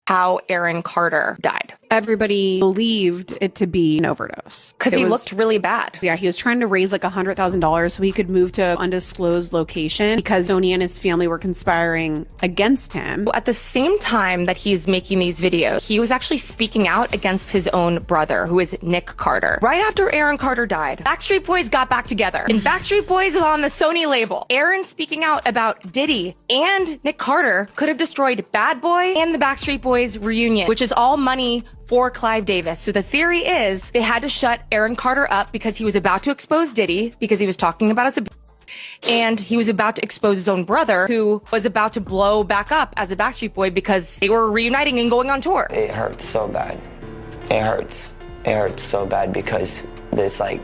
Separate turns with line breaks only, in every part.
how Aaron Carter died.
Everybody believed it to be an overdose.
Because he looked really bad.
Yeah, he was trying to raise like $100,000 so he could move to an undisclosed location because Tony and his family were conspiring against him.
At the same time that he's making these videos, he was actually speaking out against his own brother, who is Nick Carter. Right after Aaron Carter died, Backstreet Boys got back together. And Backstreet Boys is on the Sony label. Aaron speaking out about Diddy and Nick Carter could have destroyed Bad Boy and the Backstreet Boys reunion, which is all money for Clive Davis. So the theory is they had to shut Aaron Carter up because he was about to expose Diddy because he was talking about his abuse. And he was about to expose his own brother, who was about to blow back up as a Backstreet Boy because they were reuniting and going on tour.
It hurts so bad. It hurts. It hurts so bad because there's like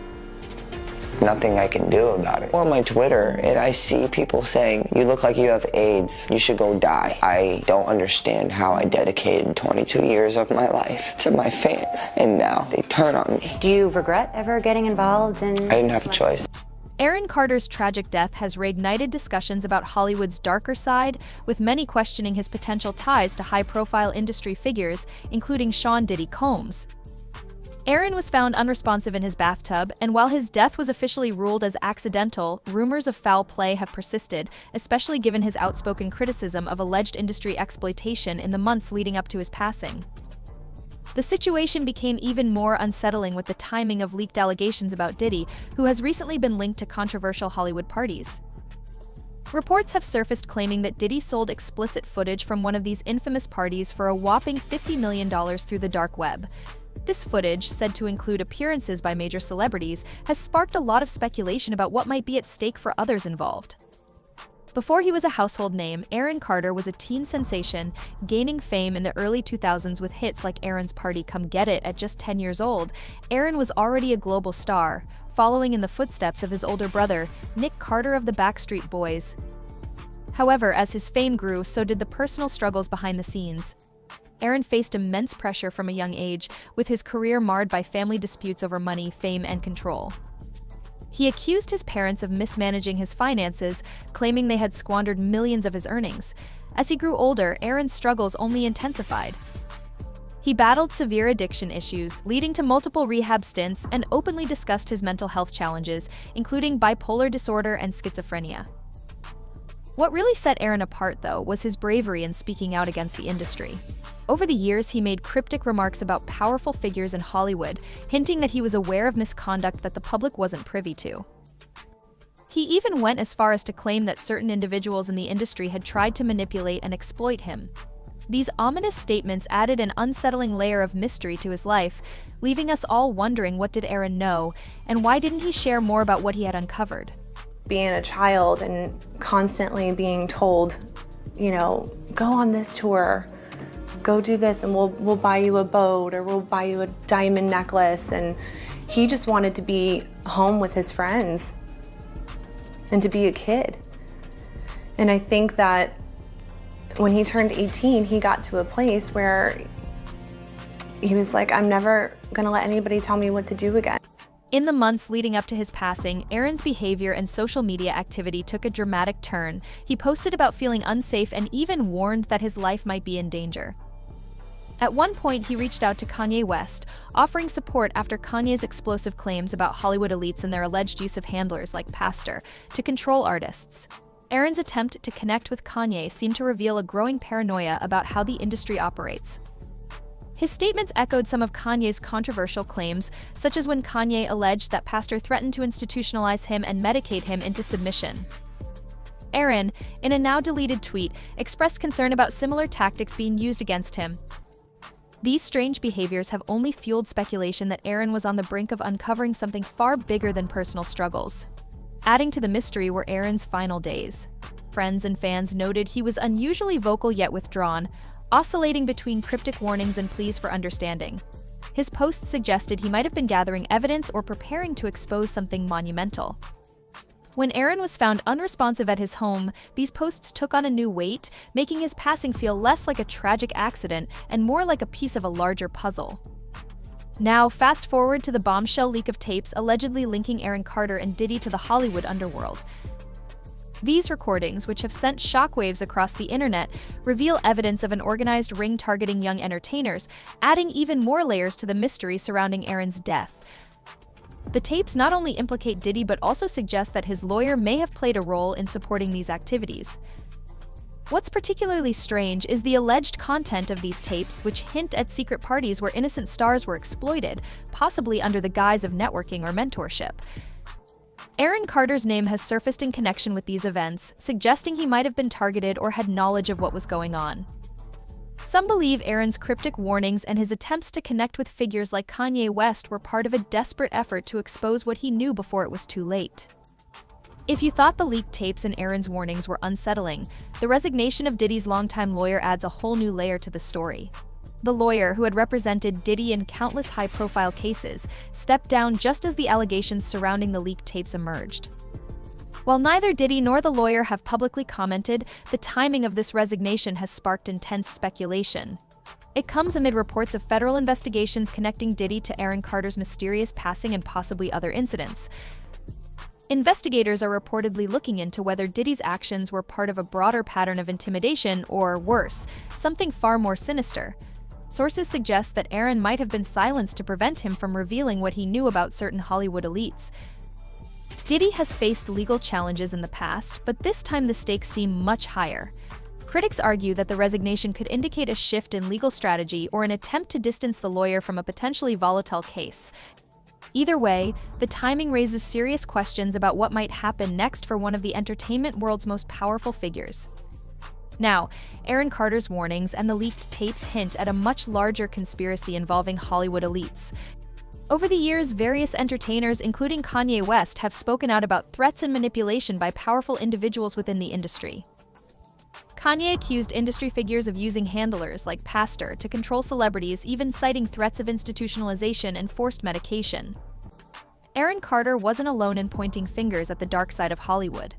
nothing I can do about it. On my Twitter, and I see people saying, "You look like you have AIDS. You should go die." I don't understand how I dedicated 22 years of my life to my fans, and now they turn on me.
Do you regret ever getting involved in...
I didn't have a choice.
Aaron Carter's tragic death has reignited discussions about Hollywood's darker side, with many questioning his potential ties to high-profile industry figures, including Sean Diddy Combs. Aaron was found unresponsive in his bathtub, and while his death was officially ruled as accidental, rumors of foul play have persisted, especially given his outspoken criticism of alleged industry exploitation in the months leading up to his passing. The situation became even more unsettling with the timing of leaked allegations about Diddy, who has recently been linked to controversial Hollywood parties. Reports have surfaced claiming that Diddy sold explicit footage from one of these infamous parties for a whopping $50 million through the dark web. This footage, said to include appearances by major celebrities, has sparked a lot of speculation about what might be at stake for others involved. Before he was a household name, Aaron Carter was a teen sensation, gaining fame in the early 2000s with hits like Aaron's Party Come Get It. At just 10 years old, Aaron was already a global star, following in the footsteps of his older brother, Nick Carter of the Backstreet Boys. However, as his fame grew, so did the personal struggles behind the scenes. Aaron faced immense pressure from a young age, with his career marred by family disputes over money, fame, and control. He accused his parents of mismanaging his finances, claiming they had squandered millions of his earnings. As he grew older, Aaron's struggles only intensified. He battled severe addiction issues, leading to multiple rehab stints, and openly discussed his mental health challenges, including bipolar disorder and schizophrenia. What really set Aaron apart, though, was his bravery in speaking out against the industry. Over the years, he made cryptic remarks about powerful figures in Hollywood, hinting that he was aware of misconduct that the public wasn't privy to. He even went as far as to claim that certain individuals in the industry had tried to manipulate and exploit him. These ominous statements added an unsettling layer of mystery to his life, leaving us all wondering, what did Aaron know, and why didn't he share more about what he had uncovered?
Being a child and constantly being told, you know, go on this tour, go do this, and we'll buy you a boat, or we'll buy you a diamond necklace. And he just wanted to be home with his friends and to be a kid. And I think that when he turned 18, he got to a place where he was like, I'm never gonna let anybody tell me what to do again.
In the months leading up to his passing, Aaron's behavior and social media activity took a dramatic turn. He posted about feeling unsafe and even warned that his life might be in danger. At one point, he reached out to Kanye West, offering support after Kanye's explosive claims about Hollywood elites and their alleged use of handlers like Pastor to control artists. Aaron's attempt to connect with Kanye seemed to reveal a growing paranoia about how the industry operates. His statements echoed some of Kanye's controversial claims, such as when Kanye alleged that Pastor threatened to institutionalize him and medicate him into submission. Aaron, in a now-deleted tweet, expressed concern about similar tactics being used against him. These strange behaviors have only fueled speculation that Aaron was on the brink of uncovering something far bigger than personal struggles. Adding to the mystery were Aaron's final days. Friends and fans noted he was unusually vocal yet withdrawn, oscillating between cryptic warnings and pleas for understanding. His posts suggested he might have been gathering evidence or preparing to expose something monumental. When Aaron was found unresponsive at his home, these posts took on a new weight, making his passing feel less like a tragic accident and more like a piece of a larger puzzle. Now, fast forward to the bombshell leak of tapes allegedly linking Aaron Carter and Diddy to the Hollywood underworld. These recordings, which have sent shockwaves across the internet, reveal evidence of an organized ring targeting young entertainers, adding even more layers to the mystery surrounding Aaron's death. The tapes not only implicate Diddy but also suggest that his lawyer may have played a role in supporting these activities. What's particularly strange is the alleged content of these tapes, which hint at secret parties where innocent stars were exploited, possibly under the guise of networking or mentorship. Aaron Carter's name has surfaced in connection with these events, suggesting he might have been targeted or had knowledge of what was going on. Some believe Aaron's cryptic warnings and his attempts to connect with figures like Kanye West were part of a desperate effort to expose what he knew before it was too late. If you thought the leaked tapes and Aaron's warnings were unsettling, the resignation of Diddy's longtime lawyer adds a whole new layer to the story. The lawyer, who had represented Diddy in countless high-profile cases, stepped down just as the allegations surrounding the leaked tapes emerged. While neither Diddy nor the lawyer have publicly commented, the timing of this resignation has sparked intense speculation. It comes amid reports of federal investigations connecting Diddy to Aaron Carter's mysterious passing and possibly other incidents. Investigators are reportedly looking into whether Diddy's actions were part of a broader pattern of intimidation or, worse, something far more sinister. Sources suggest that Aaron might have been silenced to prevent him from revealing what he knew about certain Hollywood elites. Diddy has faced legal challenges in the past, but this time the stakes seem much higher. Critics argue that the resignation could indicate a shift in legal strategy or an attempt to distance the lawyer from a potentially volatile case. Either way, the timing raises serious questions about what might happen next for one of the entertainment world's most powerful figures. Now, Aaron Carter's warnings and the leaked tapes hint at a much larger conspiracy involving Hollywood elites. Over the years, various entertainers, including Kanye West, have spoken out about threats and manipulation by powerful individuals within the industry. Kanye accused industry figures of using handlers like Pastor to control celebrities, even citing threats of institutionalization and forced medication. Aaron Carter wasn't alone in pointing fingers at the dark side of Hollywood.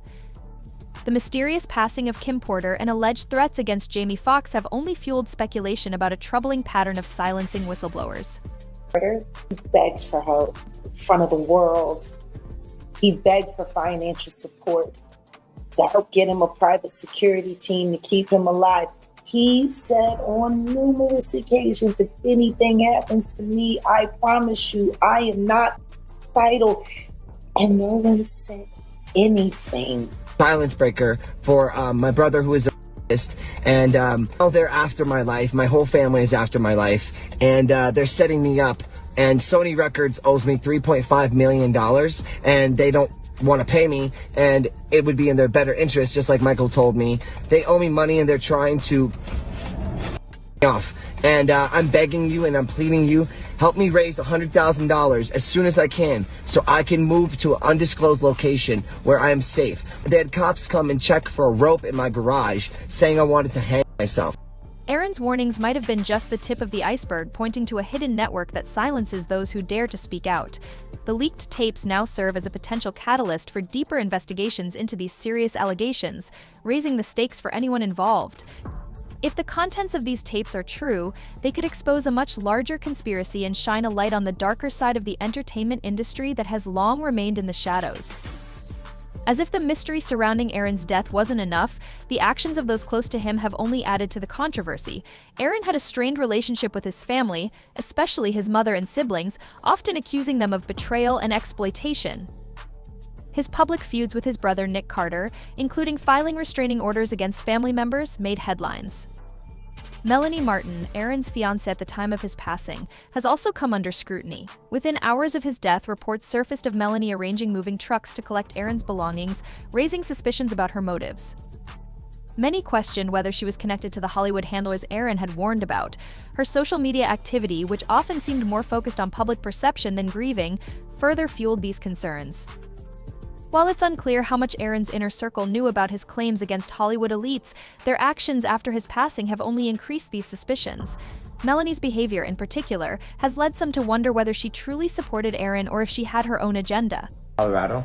The mysterious passing of Kim Porter and alleged threats against Jamie Foxx have only fueled speculation about a troubling pattern of silencing whistleblowers.
He begged for help in front of the world. He begged for financial support to help get him a private security team to keep him alive. He said on numerous occasions, if anything happens to me, I promise you, I am not suicidal. And no one said anything.
Silence breaker for my brother, who is a and they're after my life. My whole family is after my life, and they're setting me up. And Sony Records owes me $3.5 million, and they don't want to pay me, and it would be in their better interest, just like Michael told me. They owe me money, and they're trying to off. And I'm begging you and I'm pleading you, help me raise $100,000 as soon as I can so I can move to an undisclosed location where I am safe. They had cops come and check for a rope in my garage, saying I wanted to hang myself.
Aaron's warnings might have been just the tip of the iceberg, pointing to a hidden network that silences those who dare to speak out. The leaked tapes now serve as a potential catalyst for deeper investigations into these serious allegations, raising the stakes for anyone involved. If the contents of these tapes are true, they could expose a much larger conspiracy and shine a light on the darker side of the entertainment industry that has long remained in the shadows. As if the mystery surrounding Aaron's death wasn't enough, the actions of those close to him have only added to the controversy. Aaron had a strained relationship with his family, especially his mother and siblings, often accusing them of betrayal and exploitation. His public feuds with his brother Nick Carter, including filing restraining orders against family members, made headlines. Melanie Martin, Aaron's fiancée at the time of his passing, has also come under scrutiny. Within hours of his death, reports surfaced of Melanie arranging moving trucks to collect Aaron's belongings, raising suspicions about her motives. Many questioned whether she was connected to the Hollywood handlers Aaron had warned about. Her social media activity, which often seemed more focused on public perception than grieving, further fueled these concerns. While it's unclear how much Aaron's inner circle knew about his claims against Hollywood elites, their actions after his passing have only increased these suspicions. Melanie's behavior, in particular, has led some to wonder whether she truly supported Aaron or if she had her own agenda.
Colorado,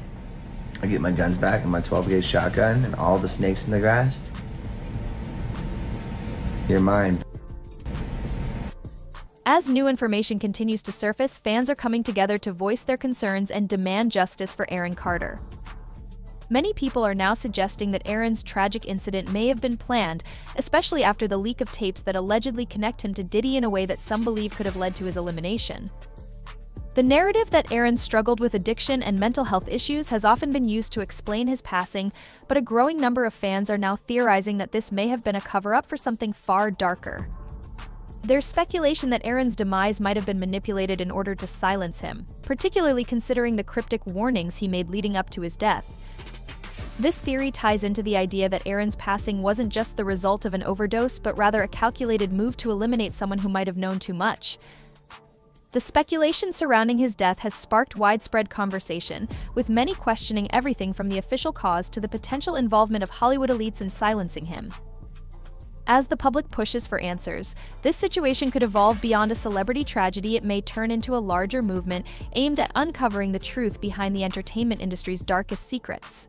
I get my guns back and my 12-gauge shotgun and all the snakes in the grass. You're mine.
As new information continues to surface, fans are coming together to voice their concerns and demand justice for Aaron Carter. Many people are now suggesting that Aaron's tragic incident may have been planned, especially after the leak of tapes that allegedly connect him to Diddy in a way that some believe could have led to his elimination. The narrative that Aaron struggled with addiction and mental health issues has often been used to explain his passing, but a growing number of fans are now theorizing that this may have been a cover-up for something far darker. There's speculation that Aaron's demise might have been manipulated in order to silence him, particularly considering the cryptic warnings he made leading up to his death. This theory ties into the idea that Aaron's passing wasn't just the result of an overdose, but rather a calculated move to eliminate someone who might have known too much. The speculation surrounding his death has sparked widespread conversation, with many questioning everything from the official cause to the potential involvement of Hollywood elites in silencing him. As the public pushes for answers, this situation could evolve beyond a celebrity tragedy. It may turn into a larger movement aimed at uncovering the truth behind the entertainment industry's darkest secrets.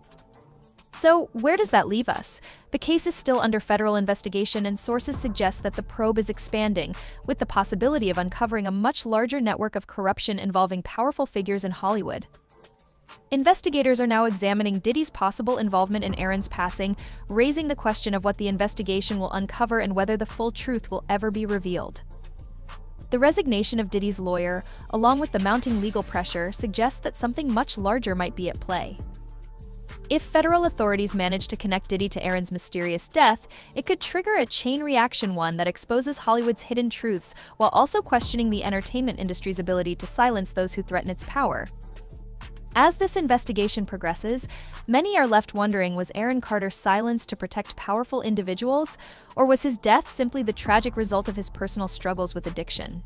So, where does that leave us? The case is still under federal investigation, and sources suggest that the probe is expanding, with the possibility of uncovering a much larger network of corruption involving powerful figures in Hollywood. Investigators are now examining Diddy's possible involvement in Aaron's passing, raising the question of what the investigation will uncover and whether the full truth will ever be revealed. The resignation of Diddy's lawyer, along with the mounting legal pressure, suggests that something much larger might be at play. If federal authorities manage to connect Diddy to Aaron's mysterious death, it could trigger a chain reaction, one that exposes Hollywood's hidden truths while also questioning the entertainment industry's ability to silence those who threaten its power. As this investigation progresses, many are left wondering, was Aaron Carter silenced to protect powerful individuals, or was his death simply the tragic result of his personal struggles with addiction?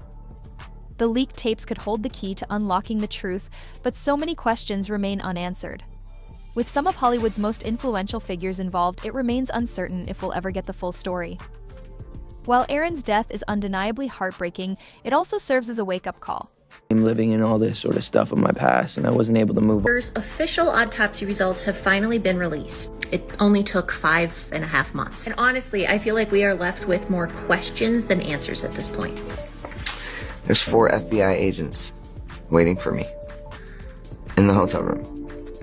The leaked tapes could hold the key to unlocking the truth, but so many questions remain unanswered. With some of Hollywood's most influential figures involved, it remains uncertain if we'll ever get the full story. While Aaron's death is undeniably heartbreaking, it also serves as a wake-up call.
I'm living in all this sort of stuff of my past, and I wasn't able to move on.
Official autopsy results have finally been released. It only took 5.5 months. And honestly, I feel like we are left with more questions than answers at this point.
There's 4 FBI agents waiting for me in the hotel room.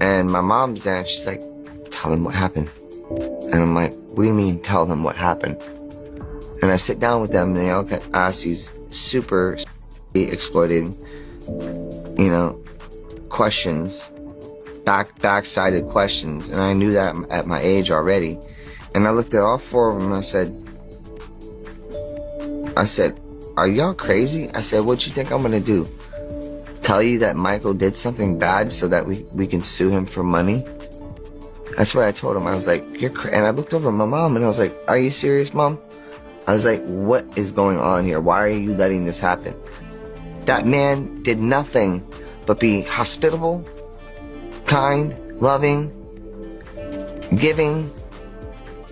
And my mom's there, and she's like, tell them what happened. And I'm like, what do you mean, tell them what happened? And I sit down with them, and they ask these super exploited, questions, back-sided questions. And I knew that at my age already. And I looked at all 4 of them, and I said, are y'all crazy? I said, what you think I'm gonna do? Tell you that Michael did something bad so that we can sue him for money? That's what I told him. I was like, you're crazy. And I looked over at my mom, and I was like, are you serious, Mom? I was like, what is going on here? Why are you letting this happen? That man did nothing but be hospitable, kind, loving, giving.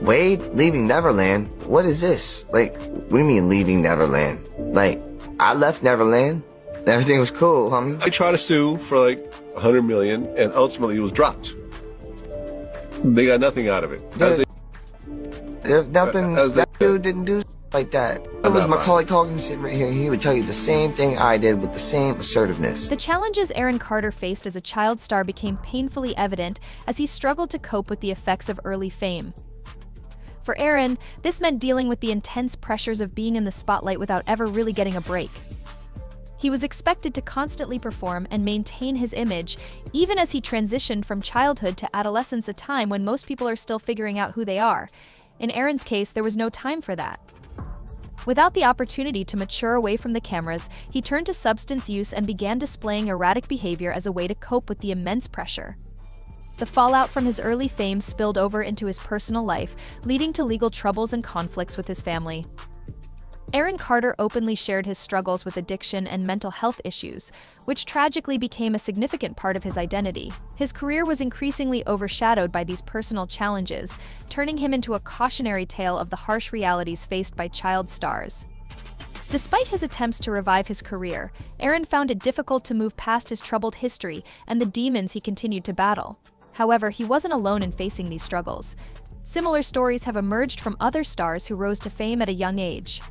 Wade leaving Neverland? What is this? Like, what do you mean leaving Neverland? Like, I left Neverland. Everything was cool, homie.
I tried to sue for like $100 million, and ultimately it was dropped. They got nothing out of it.
That dude didn't do like that. It was Macaulay Culkin sitting right here. He would tell you the same thing I did with the same assertiveness.
The challenges Aaron Carter faced as a child star became painfully evident as he struggled to cope with the effects of early fame. For Aaron, this meant dealing with the intense pressures of being in the spotlight without ever really getting a break. He was expected to constantly perform and maintain his image, even as he transitioned from childhood to adolescence, a time when most people are still figuring out who they are. In Aaron's case, there was no time for that. Without the opportunity to mature away from the cameras, he turned to substance use and began displaying erratic behavior as a way to cope with the immense pressure. The fallout from his early fame spilled over into his personal life, leading to legal troubles and conflicts with his family. Aaron Carter openly shared his struggles with addiction and mental health issues, which tragically became a significant part of his identity. His career was increasingly overshadowed by these personal challenges, turning him into a cautionary tale of the harsh realities faced by child stars. Despite his attempts to revive his career, Aaron found it difficult to move past his troubled history and the demons he continued to battle. However, he wasn't alone in facing these struggles. Similar stories have emerged from other stars who rose to fame at a young age.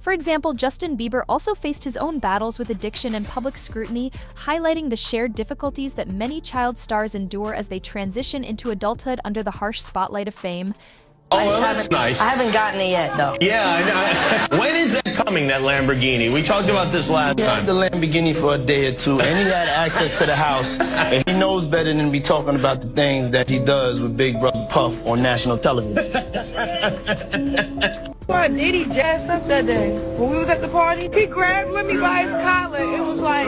For example, Justin Bieber also faced his own battles with addiction and public scrutiny, highlighting the shared difficulties that many child stars endure as they transition into adulthood under the harsh spotlight of fame.
Oh, well, that's nice.
I haven't gotten it yet, though.
Yeah, I know. When is that coming, that Lamborghini? We talked about this last
He
time.
had the Lamborghini for a day or two, and he had access to the house. And he knows better than to be talking about the things that he does with Big Brother Puff on national television.
Why did he jazz up that day? When we was at the party, he grabbed Lemmy by his collar and was like,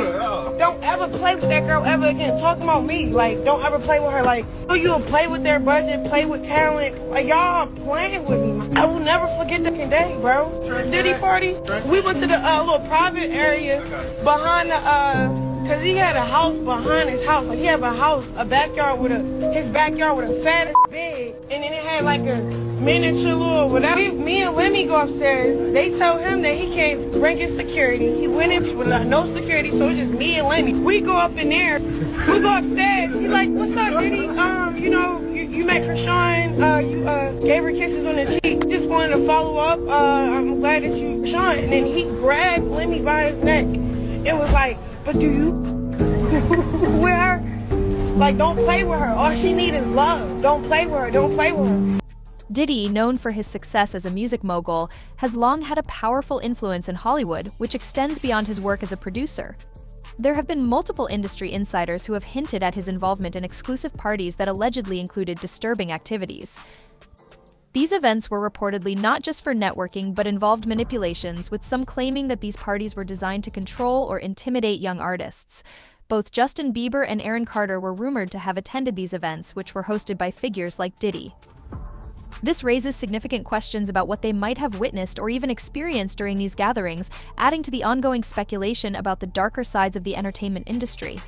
don't ever play with that girl ever again. Talking about me, like, don't ever play with her. Like, oh, you'll play with their budget, play with talent. Like, y'all playing with me. I will never forget that day, bro. Diddy party. We went to the little private area behind the, cause he had a house behind his house. Like, he had a backyard with his backyard with a fat bed, and then it had like a miniature little whatever. Me and Lemmy go upstairs. They tell him that he can't bring his security. He went in with no security, so it's just me and Lemmy. We go up in there. We go upstairs. He's like, "What's up, Diddy? You know, you met Krishan. You gave her kisses on the cheek. Just wanted to follow up. I'm glad that you Krishan." And then he grabbed Lemmy by his neck. It was like, "But do you with her? Like, don't play with her. All she needs is love. Don't play with her. Don't play with her."
Diddy, known for his success as a music mogul, has long had a powerful influence in Hollywood, which extends beyond his work as a producer. There have been multiple industry insiders who have hinted at his involvement in exclusive parties that allegedly included disturbing activities. These events were reportedly not just for networking but involved manipulations, with some claiming that these parties were designed to control or intimidate young artists. Both Justin Bieber and Aaron Carter were rumored to have attended these events, which were hosted by figures like Diddy. This raises significant questions about what they might have witnessed or even experienced during these gatherings, adding to the ongoing speculation about the darker sides of the entertainment industry.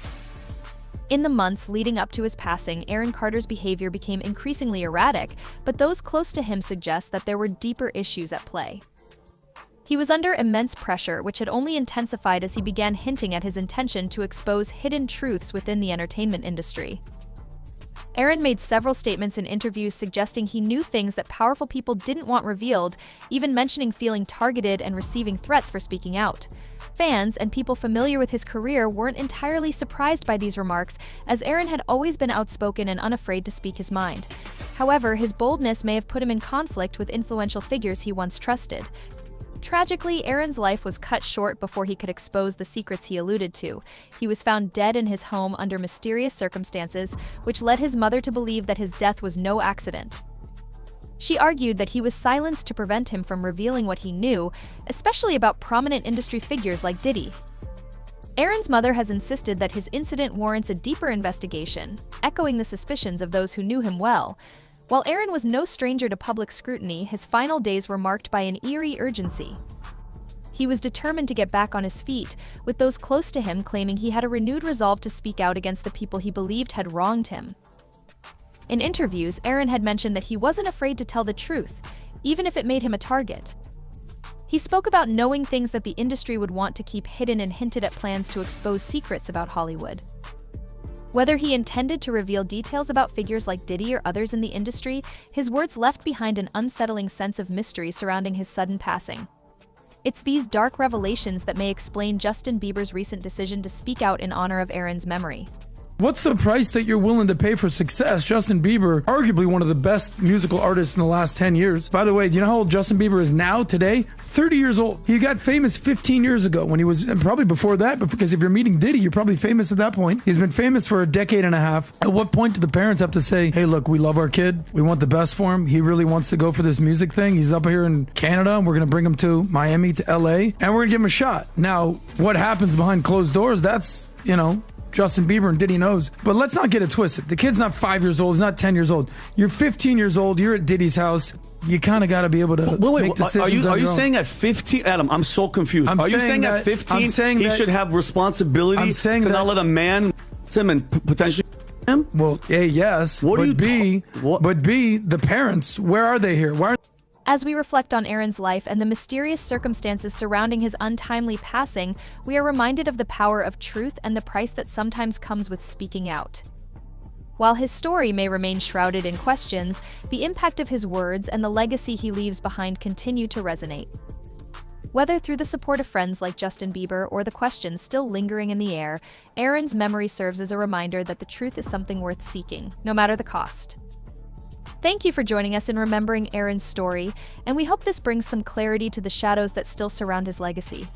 In the months leading up to his passing, Aaron Carter's behavior became increasingly erratic, but those close to him suggest that there were deeper issues at play. He was under immense pressure, which had only intensified as he began hinting at his intention to expose hidden truths within the entertainment industry. Aaron made several statements in interviews suggesting he knew things that powerful people didn't want revealed, even mentioning feeling targeted and receiving threats for speaking out. Fans and people familiar with his career weren't entirely surprised by these remarks, as Aaron had always been outspoken and unafraid to speak his mind. However, his boldness may have put him in conflict with influential figures he once trusted. Tragically, Aaron's life was cut short before he could expose the secrets he alluded to. He was found dead in his home under mysterious circumstances, which led his mother to believe that his death was no accident. She argued that he was silenced to prevent him from revealing what he knew, especially about prominent industry figures like Diddy. Aaron's mother has insisted that his incident warrants a deeper investigation, echoing the suspicions of those who knew him well. While Aaron was no stranger to public scrutiny, his final days were marked by an eerie urgency. He was determined to get back on his feet, with those close to him claiming he had a renewed resolve to speak out against the people he believed had wronged him. In interviews, Aaron had mentioned that he wasn't afraid to tell the truth, even if it made him a target. He spoke about knowing things that the industry would want to keep hidden and hinted at plans to expose secrets about Hollywood. Whether he intended to reveal details about figures like Diddy or others in the industry, his words left behind an unsettling sense of mystery surrounding his sudden passing. It's these dark revelations that may explain Justin Bieber's recent decision to speak out in honor of Aaron's memory.
What's the price that you're willing to pay for success? Justin Bieber, arguably one of the best musical artists in the last 10 years. By the way, do you know how old Justin Bieber is now, today? 30 years old. He got famous 15 years ago when he was, and probably before that, but because if you're meeting Diddy, you're probably famous at that point. He's been famous for a decade and a half. At what point do the parents have to say, hey, look, we love our kid. We want the best for him. He really wants to go for this music thing. He's up here in Canada, and we're going to bring him to Miami, to LA, and we're going to give him a shot. Now, what happens behind closed doors, that's, Justin Bieber and Diddy knows. But let's not get it twisted. The kid's not 5 years old. He's not 10 years old. You're 15 years old. You're at Diddy's house. You kind of got to be able to make decisions.
Are you saying at 15, Adam? I'm so confused. Are you saying at 15 he should have responsibility to not let a man him and potentially him?
Well, A, yes. But B, the parents, where are they here?
As we reflect on Aaron's life and the mysterious circumstances surrounding his untimely passing, we are reminded of the power of truth and the price that sometimes comes with speaking out. While his story may remain shrouded in questions, the impact of his words and the legacy he leaves behind continue to resonate. Whether through the support of friends like Justin Bieber or the questions still lingering in the air, Aaron's memory serves as a reminder that the truth is something worth seeking, no matter the cost. Thank you for joining us in remembering Aaron's story, and we hope this brings some clarity to the shadows that still surround his legacy.